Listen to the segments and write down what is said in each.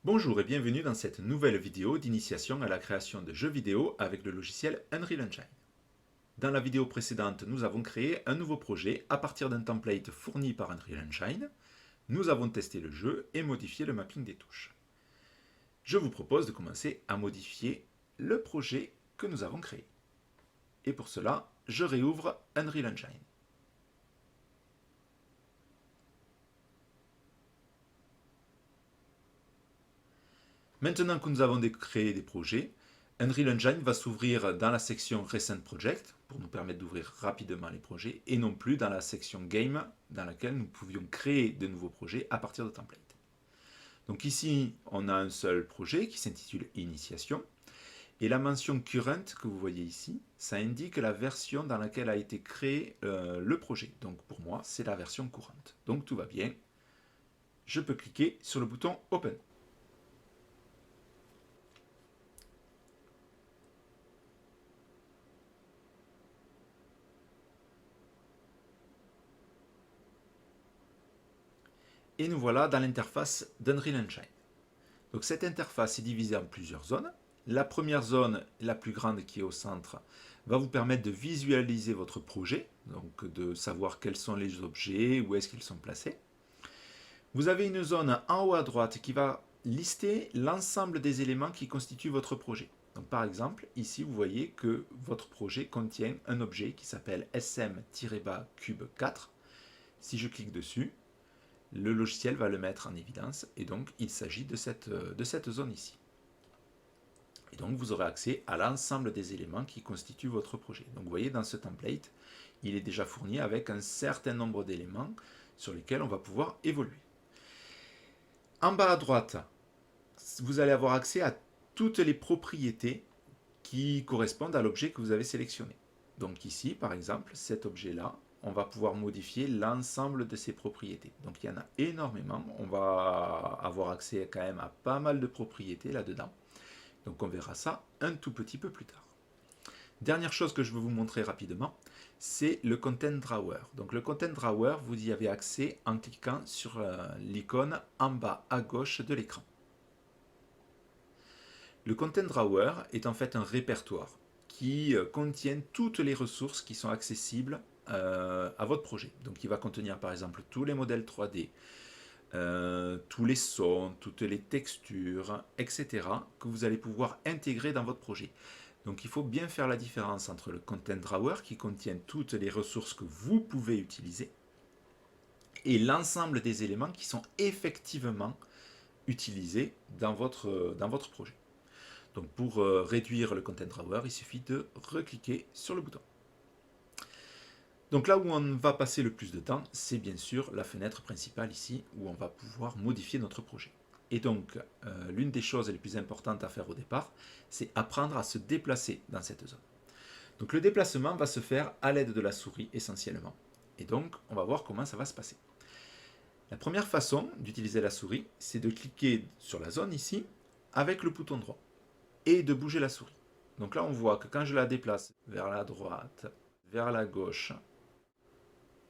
Bonjour et bienvenue dans cette nouvelle vidéo d'initiation à la création de jeux vidéo avec le logiciel Unreal Engine. Dans la vidéo précédente, nous avons créé un nouveau projet à partir d'un template fourni par Unreal Engine. Nous avons testé le jeu et modifié le mapping des touches. Je vous propose de commencer à modifier le projet que nous avons créé. Et pour cela, je réouvre Unreal Engine. Maintenant que nous avons créé des projets, Unreal Engine va s'ouvrir dans la section Recent Project pour nous permettre d'ouvrir rapidement les projets et non plus dans la section Game dans laquelle nous pouvions créer de nouveaux projets à partir de templates. Donc ici, on a un seul projet qui s'intitule Initiation et la mention Current que vous voyez ici, ça indique la version dans laquelle a été créé le projet. Donc pour moi, c'est la version courante. Donc tout va bien. Je peux cliquer sur le bouton Open. Et nous voilà dans l'interface d'Unreal Engine. Donc cette interface est divisée en plusieurs zones. La première zone, la plus grande qui est au centre, va vous permettre de visualiser votre projet, donc de savoir quels sont les objets, où est-ce qu'ils sont placés. Vous avez une zone en haut à droite qui va lister l'ensemble des éléments qui constituent votre projet. Donc par exemple, ici vous voyez que votre projet contient un objet qui s'appelle sm-cube4. Si je clique dessus, le logiciel va le mettre en évidence et donc il s'agit de cette zone ici. Et donc vous aurez accès à l'ensemble des éléments qui constituent votre projet. Donc vous voyez dans ce template, il est déjà fourni avec un certain nombre d'éléments sur lesquels on va pouvoir évoluer. En bas à droite, vous allez avoir accès à toutes les propriétés qui correspondent à l'objet que vous avez sélectionné. Donc ici, par exemple, cet objet-là, on va pouvoir modifier l'ensemble de ses propriétés. Donc il y en a énormément, on va avoir accès quand même à pas mal de propriétés là-dedans. Donc on verra ça un tout petit peu plus tard. Dernière chose que je veux vous montrer rapidement, c'est le Content Drawer. Donc le Content Drawer, vous y avez accès en cliquant sur l'icône en bas à gauche de l'écran. Le Content Drawer est en fait un répertoire qui contient toutes les ressources qui sont accessibles à votre projet. Donc il va contenir par exemple tous les modèles 3D, tous les sons, toutes les textures, etc. que vous allez pouvoir intégrer dans votre projet. Donc il faut bien faire la différence entre le Content Drawer qui contient toutes les ressources que vous pouvez utiliser et l'ensemble des éléments qui sont effectivement utilisés dans votre projet. Donc pour réduire le Content Drawer, il suffit de recliquer sur le bouton. Donc là où on va passer le plus de temps, c'est bien sûr la fenêtre principale ici, où on va pouvoir modifier notre projet. Et donc, l'une des choses les plus importantes à faire au départ, c'est apprendre à se déplacer dans cette zone. Donc le déplacement va se faire à l'aide de la souris essentiellement. Et donc, on va voir comment ça va se passer. La première façon d'utiliser la souris, c'est de cliquer sur la zone ici, avec le bouton droit, et de bouger la souris. Donc là, on voit que quand je la déplace vers la droite, vers la gauche,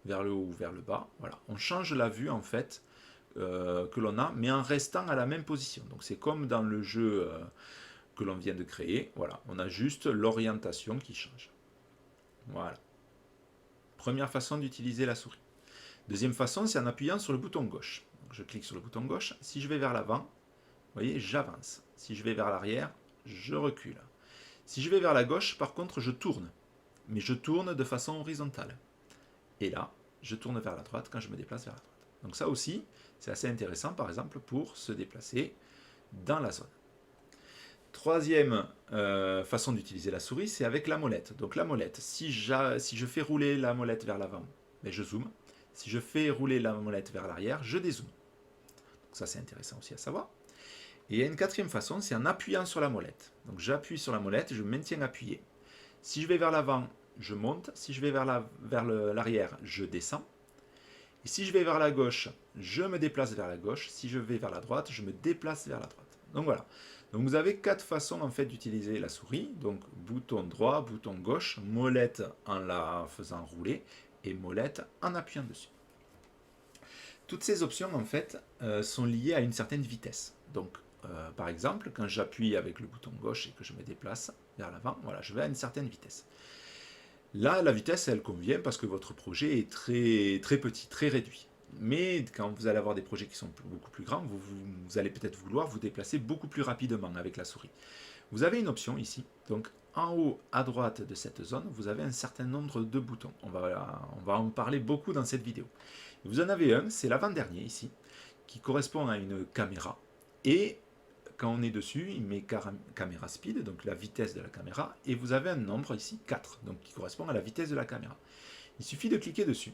vers le haut ou vers le bas, voilà, on change la vue en fait que l'on a, mais en restant à la même position. Donc c'est comme dans le jeu que l'on vient de créer, voilà, on a juste l'orientation qui change. Voilà. Première façon d'utiliser la souris. Deuxième façon, c'est en appuyant sur le bouton gauche. Donc je clique sur le bouton gauche. Si je vais vers l'avant, vous voyez, j'avance. Si je vais vers l'arrière, je recule. Si je vais vers la gauche, par contre, je tourne. Mais je tourne de façon horizontale. Et là, je tourne vers la droite quand je me déplace vers la droite. Donc ça aussi, c'est assez intéressant, par exemple, pour se déplacer dans la zone. Troisième façon d'utiliser la souris, c'est avec la molette. Donc la molette, si je fais rouler la molette vers l'avant, ben je zoome. Si je fais rouler la molette vers l'arrière, je dézoome. Donc ça, c'est intéressant aussi à savoir. Et il y a une quatrième façon, c'est en appuyant sur la molette. Donc j'appuie sur la molette et je maintiens appuyé. Si je vais vers l'avant, je monte. Si je vais vers l'arrière, je descends. Et si je vais vers la gauche, je me déplace vers la gauche. Si je vais vers la droite, je me déplace vers la droite. Donc voilà. Donc vous avez quatre façons en fait d'utiliser la souris. Donc bouton droit, bouton gauche, molette en la faisant rouler et molette en appuyant dessus. Toutes ces options en fait sont liées à une certaine vitesse. Donc par exemple, quand j'appuie avec le bouton gauche et que je me déplace vers l'avant, voilà, je vais à une certaine vitesse. Là, la vitesse, elle convient parce que votre projet est très, très petit, très réduit. Mais quand vous allez avoir des projets qui sont beaucoup plus grands, vous allez peut-être vouloir vous déplacer beaucoup plus rapidement avec la souris. Vous avez une option ici, donc en haut à droite de cette zone, vous avez un certain nombre de boutons. On va en parler beaucoup dans cette vidéo. Vous en avez un, c'est l'avant-dernier ici, qui correspond à une caméra. Et quand on est dessus, il met caméra speed, donc la vitesse de la caméra, et vous avez un nombre ici, 4, donc qui correspond à la vitesse de la caméra. Il suffit de cliquer dessus,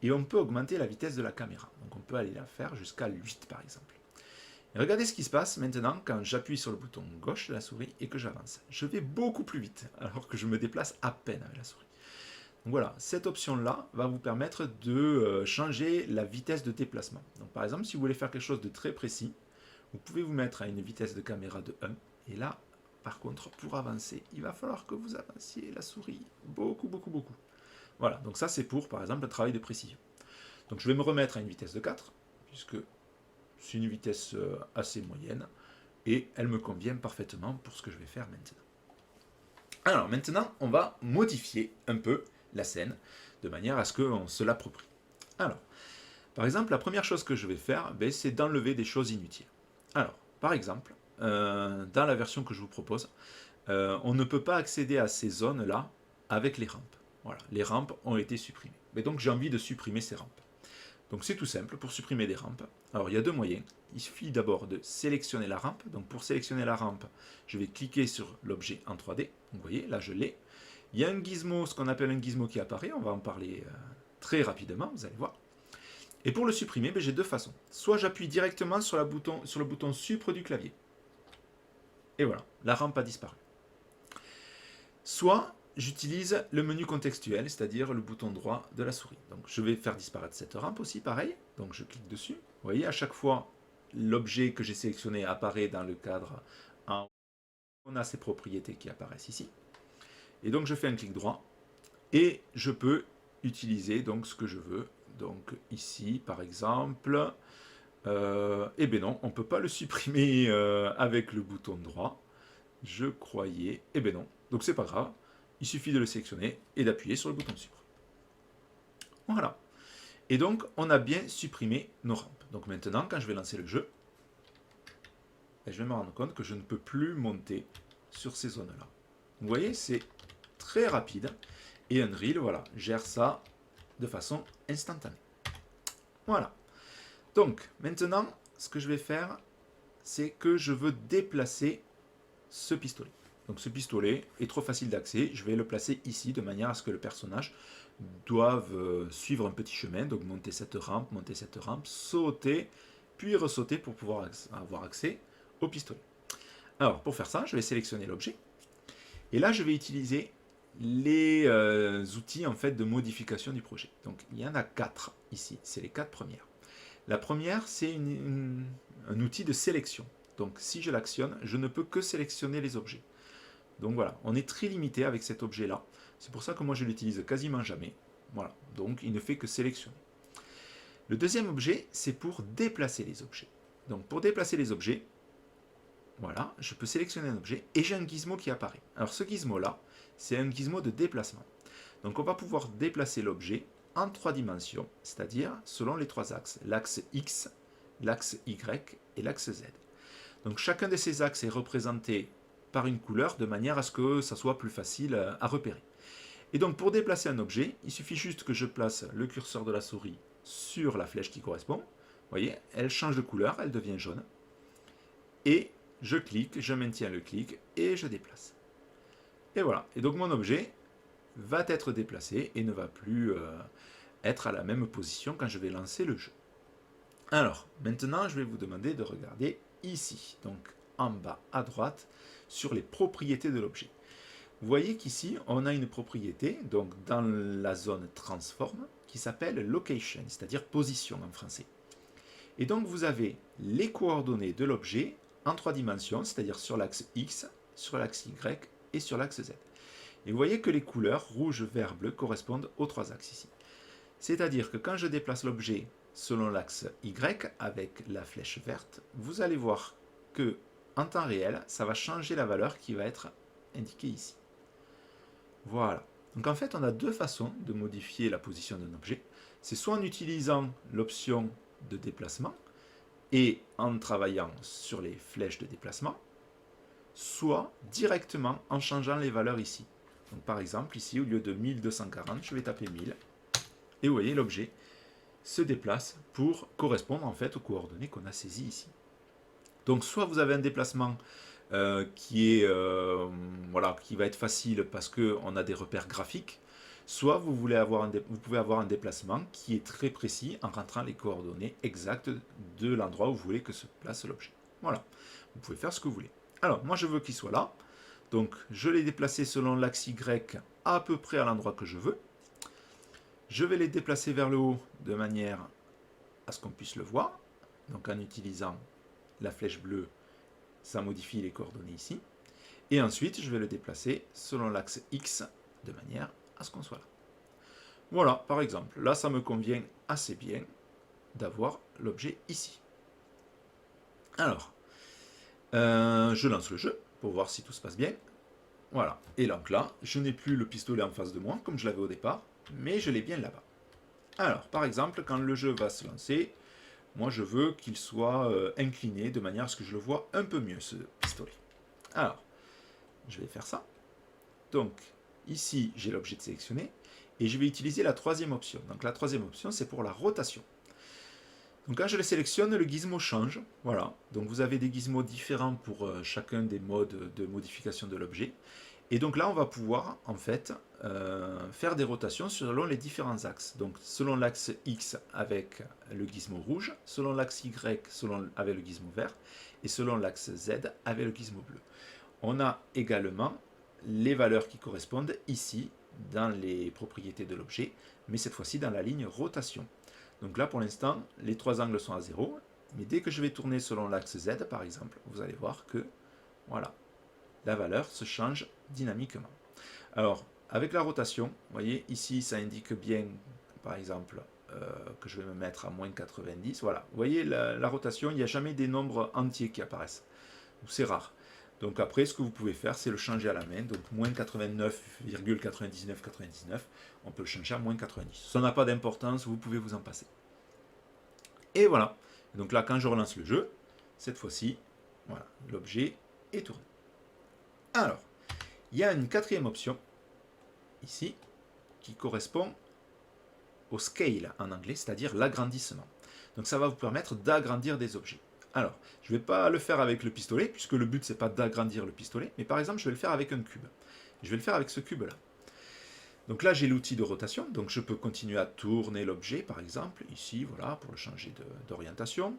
et on peut augmenter la vitesse de la caméra. Donc on peut aller la faire jusqu'à 8 par exemple. Et regardez ce qui se passe maintenant quand j'appuie sur le bouton gauche de la souris et que j'avance. Je vais beaucoup plus vite, alors que je me déplace à peine avec la souris. Donc voilà, cette option-là va vous permettre de changer la vitesse de déplacement. Donc par exemple, si vous voulez faire quelque chose de très précis, vous pouvez vous mettre à une vitesse de caméra de 1. Et là, par contre, pour avancer, il va falloir que vous avanciez la souris beaucoup, beaucoup, beaucoup. Voilà, donc ça c'est pour, par exemple, le travail de précision. Donc je vais me remettre à une vitesse de 4, puisque c'est une vitesse assez moyenne, et elle me convient parfaitement pour ce que je vais faire maintenant. Alors maintenant, on va modifier un peu la scène, de manière à ce qu'on se l'approprie. Alors, par exemple, la première chose que je vais faire, c'est d'enlever des choses inutiles. Alors, par exemple, dans la version que je vous propose, on ne peut pas accéder à ces zones-là avec les rampes. Voilà, les rampes ont été supprimées. Mais donc j'ai envie de supprimer ces rampes. Donc c'est tout simple pour supprimer des rampes. Alors il y a deux moyens. Il suffit d'abord de sélectionner la rampe. Donc pour sélectionner la rampe, je vais cliquer sur l'objet en 3D. Vous voyez, là je l'ai. Il y a un gizmo, ce qu'on appelle un gizmo qui apparaît. On va en parler très rapidement, vous allez voir. Et pour le supprimer, j'ai deux façons. Soit j'appuie directement sur le bouton supre du clavier. Et voilà, la rampe a disparu. Soit j'utilise le menu contextuel, c'est-à-dire le bouton droit de la souris. Donc je vais faire disparaître cette rampe aussi, pareil. Donc je clique dessus. Vous voyez, à chaque fois, l'objet que j'ai sélectionné apparaît dans le cadre en haut. On a ses propriétés qui apparaissent ici. Et donc je fais un clic droit et je peux utiliser donc ce que je veux. Donc ici, par exemple, eh bien non, on ne peut pas le supprimer avec le bouton droit. Je croyais, eh bien non. Donc c'est pas grave. Il suffit de le sélectionner et d'appuyer sur le bouton supre. Voilà. Et donc, on a bien supprimé nos rampes. Donc maintenant, quand je vais lancer le jeu, je vais me rendre compte que je ne peux plus monter sur ces zones-là. Vous voyez, c'est très rapide. Et Unreal, voilà, gère ça de façon instantanée. Voilà. Donc, maintenant, ce que je vais faire, c'est que je veux déplacer ce pistolet. Donc ce pistolet est trop facile d'accès, je vais le placer ici de manière à ce que le personnage doive suivre un petit chemin, donc monter cette rampe, sauter, puis ressauter pour pouvoir avoir accès au pistolet. Alors pour faire ça, je vais sélectionner l'objet, et là je vais utiliser les outils en fait de modification du projet. Donc il y en a 4 ici, c'est les 4 premières. La première, c'est un outil de sélection. Donc si je l'actionne, je ne peux que sélectionner les objets. Donc voilà, on est très limité avec cet objet-là. C'est pour ça que moi je l'utilise quasiment jamais. Voilà, donc il ne fait que sélectionner. Le deuxième objet, c'est pour déplacer les objets. Donc pour déplacer les objets, voilà, je peux sélectionner un objet et j'ai un gizmo qui apparaît. Alors ce gizmo-là, c'est un gizmo de déplacement. Donc on va pouvoir déplacer l'objet en 3 dimensions, c'est-à-dire selon les 3 axes. L'axe X, l'axe Y et l'axe Z. Donc chacun de ces axes est représenté par une couleur de manière à ce que ça soit plus facile à repérer. Et donc pour déplacer un objet, il suffit juste que je place le curseur de la souris sur la flèche qui correspond. Vous voyez, elle change de couleur, elle devient jaune. Et je clique, je maintiens le clic et je déplace. Et voilà. Et donc mon objet va être déplacé et ne va plus être à la même position quand je vais lancer le jeu. Alors, maintenant, je vais vous demander de regarder ici, donc en bas à droite, sur les propriétés de l'objet. Vous voyez qu'ici, on a une propriété, donc dans la zone transform, qui s'appelle location, c'est-à-dire position en français. Et donc, vous avez les coordonnées de l'objet en 3 dimensions, c'est-à-dire sur l'axe X, sur l'axe Y et sur l'axe Z. Et vous voyez que les couleurs rouge, vert, bleu correspondent aux 3 axes ici. C'est-à-dire que quand je déplace l'objet selon l'axe Y avec la flèche verte, vous allez voir que en temps réel, ça va changer la valeur qui va être indiquée ici. Voilà. Donc en fait, on a deux façons de modifier la position d'un objet. C'est soit en utilisant l'option de déplacement et en travaillant sur les flèches de déplacement, soit directement en changeant les valeurs ici. Donc par exemple, ici, au lieu de 1240, je vais taper 1000. Et vous voyez, l'objet se déplace pour correspondre en fait aux coordonnées qu'on a saisies ici. Donc soit vous avez un déplacement qui va être facile parce qu'on a des repères graphiques, soit vous pouvez avoir un déplacement qui est très précis en rentrant les coordonnées exactes de l'endroit où vous voulez que se place l'objet. Voilà, vous pouvez faire ce que vous voulez. Alors, moi je veux qu'il soit là, donc je l'ai déplacé selon l'axe Y à peu près à l'endroit que je veux. Je vais les déplacer vers le haut de manière à ce qu'on puisse le voir, donc en utilisant la flèche bleue, ça modifie les coordonnées ici. Et ensuite, je vais le déplacer selon l'axe X de manière à ce qu'on soit là. Voilà, par exemple, là, ça me convient assez bien d'avoir l'objet ici. Alors, je lance le jeu pour voir si tout se passe bien. Voilà, et donc là, je n'ai plus le pistolet en face de moi, comme je l'avais au départ, mais je l'ai bien là-bas. Alors, par exemple, quand le jeu va se lancer, moi je veux qu'il soit incliné de manière à ce que je le vois un peu mieux, ce pistolet. Alors, je vais faire ça. Donc, ici, j'ai l'objet de sélectionner, et je vais utiliser la troisième option. Donc la troisième option, c'est pour la rotation. Donc quand je le sélectionne, le gizmo change. Voilà, donc vous avez des gizmos différents pour chacun des modes de modification de l'objet. Et donc là, on va pouvoir, en fait, faire des rotations selon les différents axes. Donc selon l'axe X avec le gizmo rouge, selon l'axe Y avec le gizmo vert, et selon l'axe Z avec le gizmo bleu. On a également les valeurs qui correspondent ici, dans les propriétés de l'objet, mais cette fois-ci dans la ligne rotation. Donc là, pour l'instant, les trois angles sont à 0, mais dès que je vais tourner selon l'axe Z, par exemple, vous allez voir que, voilà, la valeur se change dynamiquement. Alors, avec la rotation, vous voyez, ici, ça indique bien, par exemple, que je vais me mettre à moins 90. Voilà, vous voyez, la rotation, il n'y a jamais des nombres entiers qui apparaissent. C'est rare. Donc après, ce que vous pouvez faire, c'est le changer à la main. Donc moins 89,9999, on peut le changer à moins 90. Ça n'a pas d'importance, vous pouvez vous en passer. Et voilà. Donc là, quand je relance le jeu, cette fois-ci, voilà, l'objet est tourné. Alors, il y a une quatrième option, ici, qui correspond au scale en anglais, c'est-à-dire l'agrandissement. Donc ça va vous permettre d'agrandir des objets. Alors, je ne vais pas le faire avec le pistolet, puisque le but, c'est pas d'agrandir le pistolet, mais par exemple, je vais le faire avec un cube. Je vais le faire avec ce cube-là. Donc là, j'ai l'outil de rotation, donc je peux continuer à tourner l'objet, par exemple, ici, voilà, pour le changer d'orientation,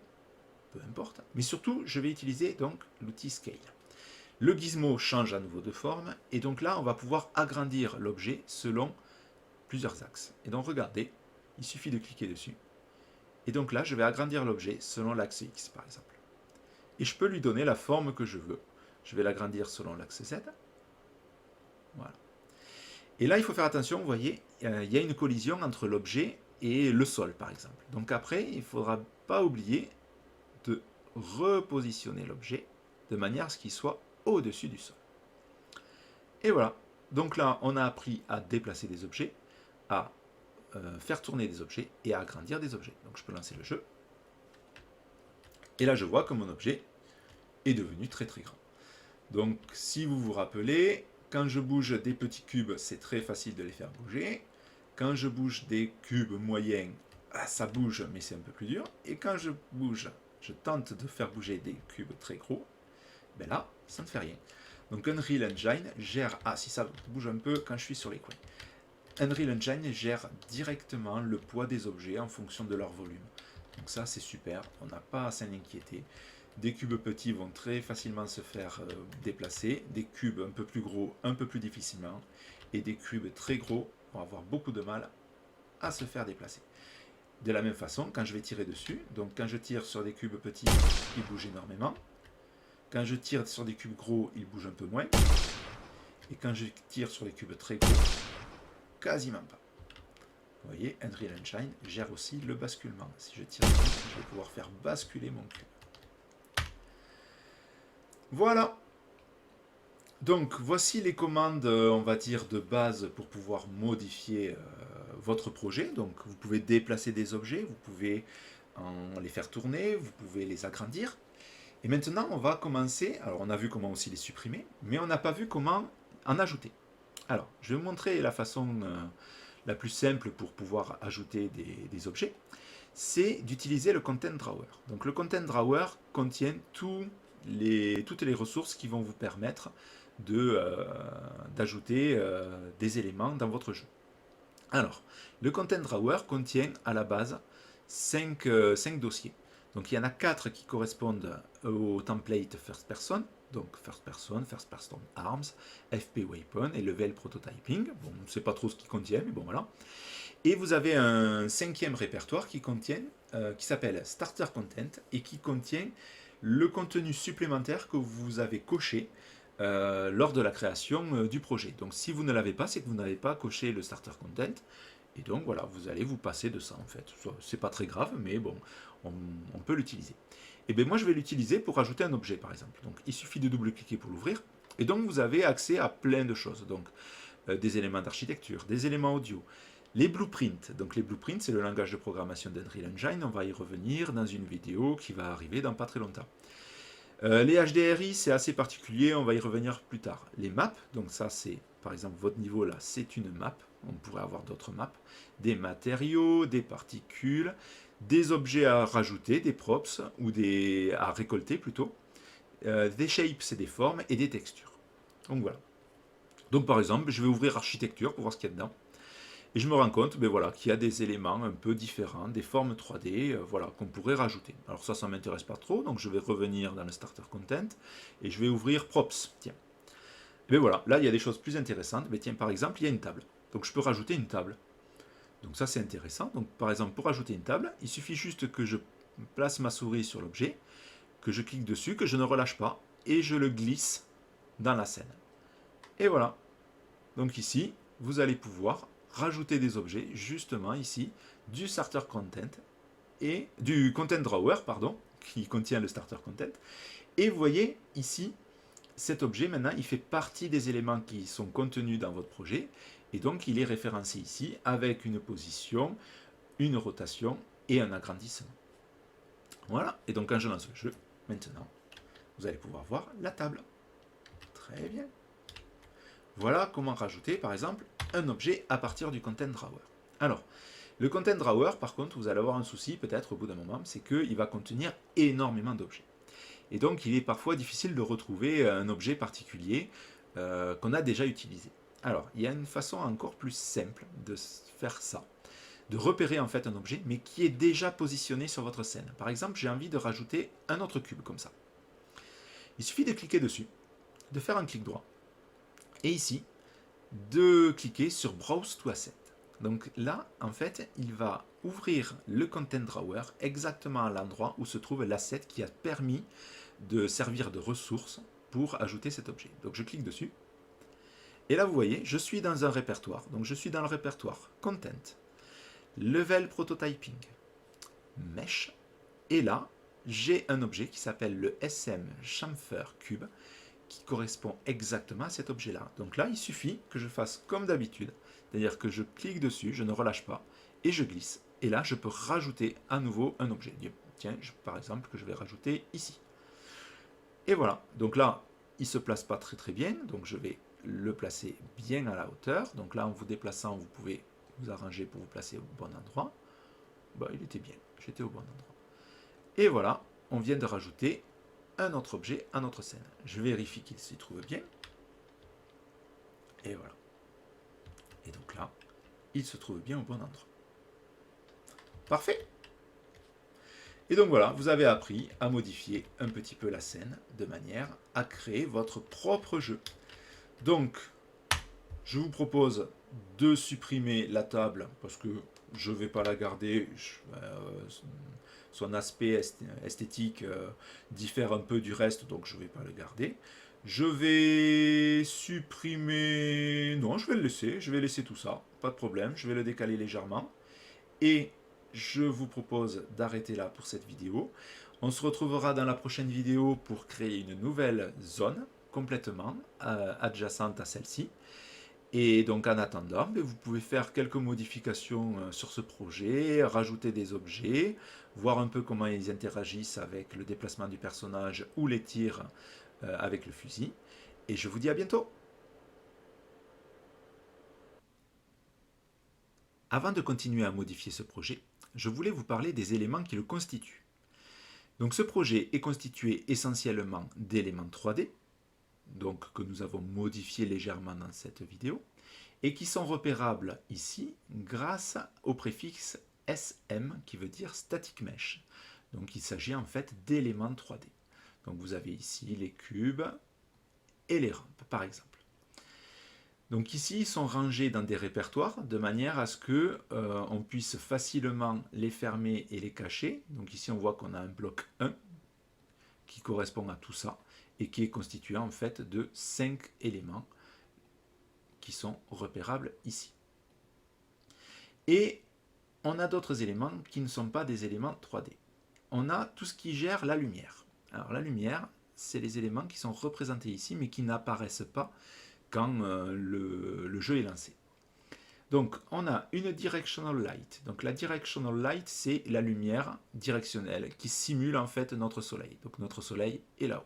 peu importe. Mais surtout, je vais utiliser donc l'outil Scale. Le gizmo change à nouveau de forme, et donc là, on va pouvoir agrandir l'objet selon plusieurs axes. Et donc, regardez, il suffit de cliquer dessus. Et donc là, je vais agrandir l'objet selon l'axe X, par exemple. Et je peux lui donner la forme que je veux. Je vais l'agrandir selon l'axe Z. Voilà. Et là, il faut faire attention, vous voyez, il y a une collision entre l'objet et le sol, par exemple. Donc après, il ne faudra pas oublier de repositionner l'objet de manière à ce qu'il soit au-dessus du sol. Et voilà. Donc là, on a appris à déplacer des objets, à faire tourner des objets et à agrandir des objets. Donc je peux lancer le jeu. Et là, je vois que mon objet est devenu très très grand. Donc si vous vous rappelez, quand je bouge des petits cubes, c'est très facile de les faire bouger. Quand je bouge des cubes moyens, ça bouge, mais c'est un peu plus dur. Et quand je bouge, je tente de faire bouger des cubes très gros, ben là, ça ne fait rien. Donc Unreal Engine gère, si ça bouge un peu quand je suis sur les coins. Unreal Engine gère directement le poids des objets en fonction de leur volume. Donc ça, c'est super, on n'a pas à s'en inquiéter. Des cubes petits vont très facilement se faire déplacer, des cubes un peu plus gros, un peu plus difficilement, et des cubes très gros vont avoir beaucoup de mal à se faire déplacer. De la même façon, quand je vais tirer dessus, donc quand je tire sur des cubes petits, ils bougent énormément. Quand je tire sur des cubes gros, ils bougent un peu moins. Et quand je tire sur les cubes très gros, quasiment pas. Vous voyez, Unreal Engine gère aussi le basculement. Si je tire dessus, je vais pouvoir faire basculer mon cube. Voilà. Donc voici les commandes, on va dire, de base pour pouvoir modifier votre projet. Donc vous pouvez déplacer des objets, vous pouvez les faire tourner, vous pouvez les agrandir. Et maintenant, on va commencer. Alors, on a vu comment aussi les supprimer, mais on n'a pas vu comment en ajouter. Alors, je vais vous montrer la façon la plus simple pour pouvoir ajouter des objets. C'est d'utiliser le Content Drawer. Donc, le Content Drawer contient toutes les ressources qui vont vous permettre d'ajouter des éléments dans votre jeu. Alors, le Content Drawer contient à la base 5 dossiers. Donc il y en a 4 qui correspondent au template First Person, donc First Person Arms, FP Weapon et Level Prototyping. Bon, on ne sait pas trop ce qu'ils contiennent, mais bon voilà. Et vous avez un 5e répertoire qui s'appelle Starter Content et qui contient le contenu supplémentaire que vous avez coché lors de la création du projet. Donc si vous ne l'avez pas, c'est que vous n'avez pas coché le Starter Content. Et donc voilà, vous allez vous passer de ça en fait. C'est pas très grave, mais bon, on peut l'utiliser. Et bien moi je vais l'utiliser pour ajouter un objet par exemple. Donc il suffit de double-cliquer pour l'ouvrir. Et donc vous avez accès à plein de choses. Donc des éléments d'architecture, des éléments audio, les blueprints. Donc les blueprints c'est le langage de programmation d'Unreal Engine. On va y revenir dans une vidéo qui va arriver dans pas très longtemps. Les HDRI c'est assez particulier, on va y revenir plus tard. Les maps, donc ça c'est par exemple votre niveau là, c'est une map. On pourrait avoir d'autres maps, des matériaux, des particules, des objets à rajouter, des props, ou à récolter plutôt, des shapes, c'est des formes, et des textures. Donc voilà. Donc par exemple, je vais ouvrir architecture pour voir ce qu'il y a dedans. Et je me rends compte voilà, qu'il y a des éléments un peu différents, des formes 3D voilà, qu'on pourrait rajouter. Alors ça ne m'intéresse pas trop, donc je vais revenir dans le Starter Content, et je vais ouvrir Props. Tiens. Et bien voilà, là il y a des choses plus intéressantes. Mais tiens, par exemple, il y a une table. Donc je peux rajouter une table. Donc ça c'est intéressant. Donc par exemple pour rajouter une table, il suffit juste que je place ma souris sur l'objet, que je clique dessus, que je ne relâche pas et je le glisse dans la scène. Et voilà. Donc ici, vous allez pouvoir rajouter des objets justement ici du Starter Content et du Content Drawer pardon, qui contient le Starter Content. Et vous voyez ici, cet objet maintenant, il fait partie des éléments qui sont contenus dans votre projet. Et donc, il est référencé ici avec une position, une rotation et un agrandissement. Voilà. Et donc, quand je lance le jeu, maintenant, vous allez pouvoir voir la table. Très bien. Voilà comment rajouter, par exemple, un objet à partir du Content Drawer. Alors, le Content Drawer, par contre, vous allez avoir un souci, peut-être au bout d'un moment, c'est qu'il va contenir énormément d'objets. Et donc, il est parfois difficile de retrouver un objet particulier qu'on a déjà utilisé. Alors, il y a une façon encore plus simple de faire ça, de repérer en fait un objet, mais qui est déjà positionné sur votre scène. Par exemple, j'ai envie de rajouter un autre cube comme ça. Il suffit de cliquer dessus, de faire un clic droit, et ici, de cliquer sur Browse to Asset. Donc là, en fait, il va ouvrir le Content Drawer exactement à l'endroit où se trouve l'asset qui a permis de servir de ressource pour ajouter cet objet. Donc je clique dessus. Et là, vous voyez, je suis dans un répertoire. Donc, je suis dans le répertoire Content, Level Prototyping, Mesh. Et là, j'ai un objet qui s'appelle le SM Chamfer Cube qui correspond exactement à cet objet-là. Donc là, il suffit que je fasse comme d'habitude. C'est-à-dire que je clique dessus, je ne relâche pas, et je glisse. Et là, je peux rajouter à nouveau un objet. Tiens, par exemple, que je vais rajouter ici. Et voilà. Donc là, il ne se place pas très très bien. Donc je vais le placer bien à la hauteur. Donc là, en vous déplaçant, vous pouvez vous arranger pour vous placer au bon endroit. Bah, il était bien, j'étais au bon endroit. Et voilà, on vient de rajouter un autre objet à notre scène. Je vérifie qu'il s'y trouve bien. Et voilà. Et donc là, il se trouve bien au bon endroit. Parfait. Et donc voilà, vous avez appris à modifier un petit peu la scène de manière à créer votre propre jeu. Donc, je vous propose de supprimer la table parce que je ne vais pas la garder. Son aspect esthétique diffère un peu du reste, donc je ne vais pas le garder. Je vais supprimer... Non, je vais le laisser. Je vais laisser tout ça. Pas de problème. Je vais le décaler légèrement. Et je vous propose d'arrêter là pour cette vidéo. On se retrouvera dans la prochaine vidéo pour créer une nouvelle zone complètement adjacente à celle-ci. Et donc en attendant, vous pouvez faire quelques modifications sur ce projet, rajouter des objets, voir un peu comment ils interagissent avec le déplacement du personnage ou les tirs avec le fusil. Et je vous dis à bientôt. Avant de continuer à modifier ce projet, je voulais vous parler des éléments qui le constituent. Donc ce projet est constitué essentiellement d'éléments 3D, donc que nous avons modifiés légèrement dans cette vidéo, et qui sont repérables ici grâce au préfixe SM qui veut dire Static Mesh. Donc il s'agit en fait d'éléments 3D. Donc vous avez ici les cubes et les rampes par exemple. Donc ici ils sont rangés dans des répertoires de manière à ce que on puisse facilement les fermer et les cacher. Donc ici on voit qu'on a un bloc 1 qui correspond à tout ça et qui est constitué en fait de 5 éléments qui sont repérables ici. Et on a d'autres éléments qui ne sont pas des éléments 3D. On a tout ce qui gère la lumière. Alors la lumière, c'est les éléments qui sont représentés ici mais qui n'apparaissent pas quand le jeu est lancé. Donc on a une directional light. Donc la directional light, c'est la lumière directionnelle qui simule en fait notre soleil. Donc notre soleil est là-haut.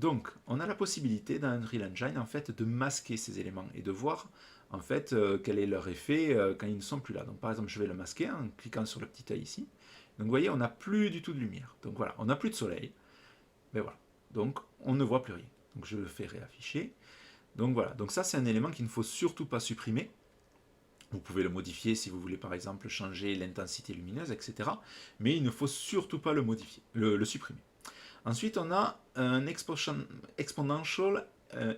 Donc on a la possibilité dans Unreal Engine en fait de masquer ces éléments et de voir en fait quel est leur effet quand ils ne sont plus là. Donc par exemple je vais le masquer en cliquant sur le petit œil ici. Donc vous voyez on n'a plus du tout de lumière. Donc voilà, on n'a plus de soleil. Mais voilà, donc on ne voit plus rien. Donc je le fais réafficher. Donc voilà, donc ça c'est un élément qu'il ne faut surtout pas supprimer. Vous pouvez le modifier si vous voulez par exemple changer l'intensité lumineuse, etc. Mais il ne faut surtout pas le modifier, le supprimer. Ensuite on a un exponential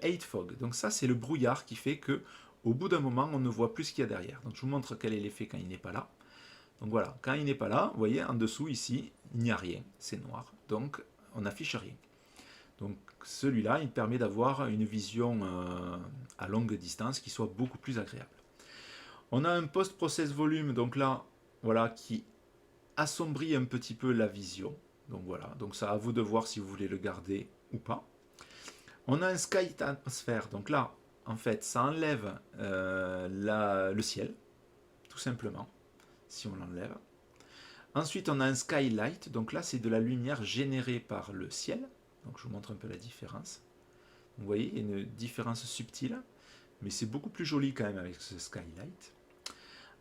height fog. Donc ça c'est le brouillard qui fait que au bout d'un moment on ne voit plus ce qu'il y a derrière. Donc je vous montre quel est l'effet quand il n'est pas là. Donc voilà, quand il n'est pas là, vous voyez en dessous ici, il n'y a rien, c'est noir. Donc on n'affiche rien. Donc celui-là, il permet d'avoir une vision à longue distance qui soit beaucoup plus agréable. On a un post-process volume, donc là, voilà, qui assombrit un petit peu la vision. Donc voilà, donc ça à vous de voir si vous voulez le garder ou pas. On a un sky atmosphere, donc là, en fait, ça enlève le ciel, tout simplement, si on l'enlève. Ensuite, on a un skylight, donc là, c'est de la lumière générée par le ciel. Donc je vous montre un peu la différence. Vous voyez, il y a une différence subtile, mais c'est beaucoup plus joli quand même avec ce skylight.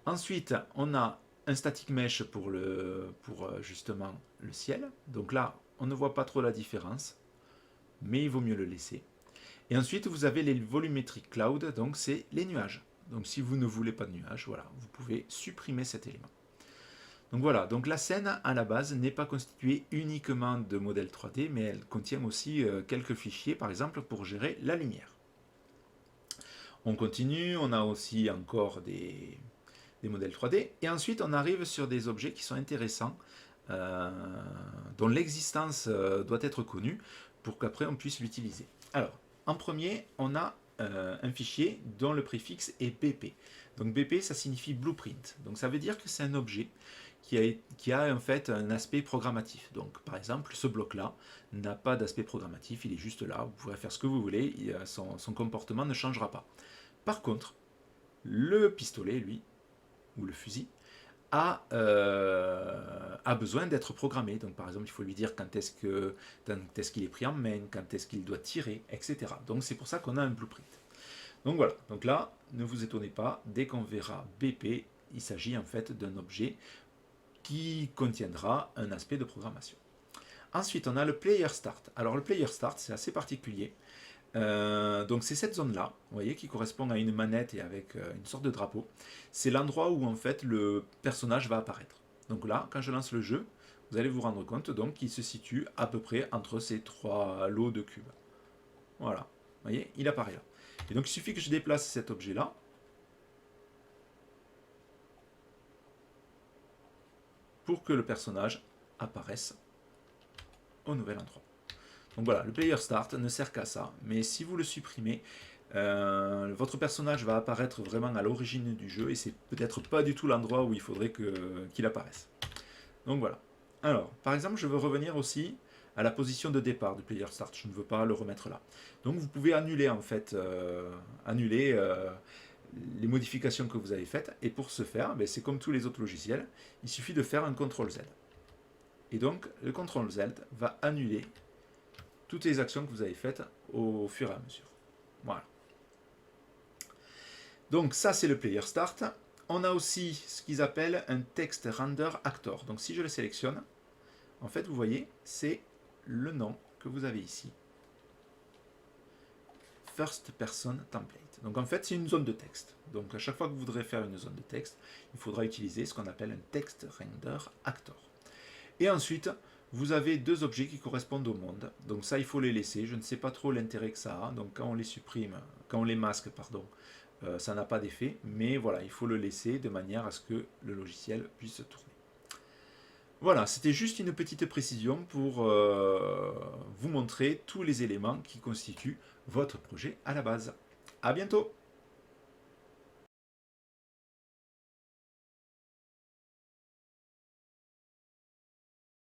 Ensuite, on a un static mesh pour justement le ciel. Donc là, on ne voit pas trop la différence, mais il vaut mieux le laisser. Et ensuite, vous avez les volumetric cloud, donc c'est les nuages. Donc si vous ne voulez pas de nuages, voilà, vous pouvez supprimer cet élément. Donc voilà, donc la scène à la base n'est pas constituée uniquement de modèles 3D, mais elle contient aussi quelques fichiers, par exemple pour gérer la lumière. On continue, on a aussi encore des modèles 3D, et ensuite on arrive sur des objets qui sont intéressants, dont l'existence doit être connue pour qu'après on puisse l'utiliser. Alors, en premier, on a un fichier dont le préfixe est BP. Donc BP, ça signifie blueprint. Donc ça veut dire que c'est un objet qui a en fait un aspect programmatif. Donc par exemple, ce bloc-là n'a pas d'aspect programmatif, il est juste là, vous pourrez faire ce que vous voulez, son comportement ne changera pas. Par contre, le pistolet, lui, ou le fusil, a besoin d'être programmé. Donc par exemple, il faut lui dire quand est-ce qu'il est pris en main, quand est-ce qu'il doit tirer, etc. Donc c'est pour ça qu'on a un blueprint. Donc voilà, donc là, ne vous étonnez pas, dès qu'on verra BP, il s'agit en fait d'un objet qui contiendra un aspect de programmation. Ensuite, on a le player start. Alors le player start, c'est assez particulier. Donc c'est cette zone-là, vous voyez, qui correspond à une manette et avec une sorte de drapeau. C'est l'endroit où en fait le personnage va apparaître. Donc là, quand je lance le jeu, vous allez vous rendre compte donc qu'il se situe à peu près entre ces trois lots de cubes. Voilà, vous voyez, il apparaît là. Et donc il suffit que je déplace cet objet-là. Pour que le personnage apparaisse au nouvel endroit. Donc voilà, le player start ne sert qu'à ça, mais si vous le supprimez, Votre personnage va apparaître vraiment à l'origine du jeu et c'est peut-être pas du tout l'endroit où il faudrait qu'il apparaisse. Donc voilà. Alors, par exemple, je veux revenir aussi à la position de départ du player start. Je ne veux pas le remettre là. Donc vous pouvez annuler en fait, les modifications que vous avez faites. Et pour ce faire, ben, c'est comme tous les autres logiciels, il suffit de faire un CTRL-Z. Et donc le CTRL-Z va annuler toutes les actions que vous avez faites au fur et à mesure. Voilà. Donc ça c'est le player start. On a aussi ce qu'ils appellent un text render actor. Donc si je le sélectionne, en fait vous voyez, c'est le nom que vous avez ici. First person template. Donc en fait c'est une zone de texte. Donc à chaque fois que vous voudrez faire une zone de texte, il faudra utiliser ce qu'on appelle un text render actor. Et ensuite, vous avez deux objets qui correspondent au monde. Donc ça, il faut les laisser. Je ne sais pas trop l'intérêt que ça a. Donc quand on les supprime, quand on les masque, pardon, ça n'a pas d'effet. Mais voilà, il faut le laisser de manière à ce que le logiciel puisse tourner. Voilà, c'était juste une petite précision pour vous montrer tous les éléments qui constituent votre projet à la base. À bientôt!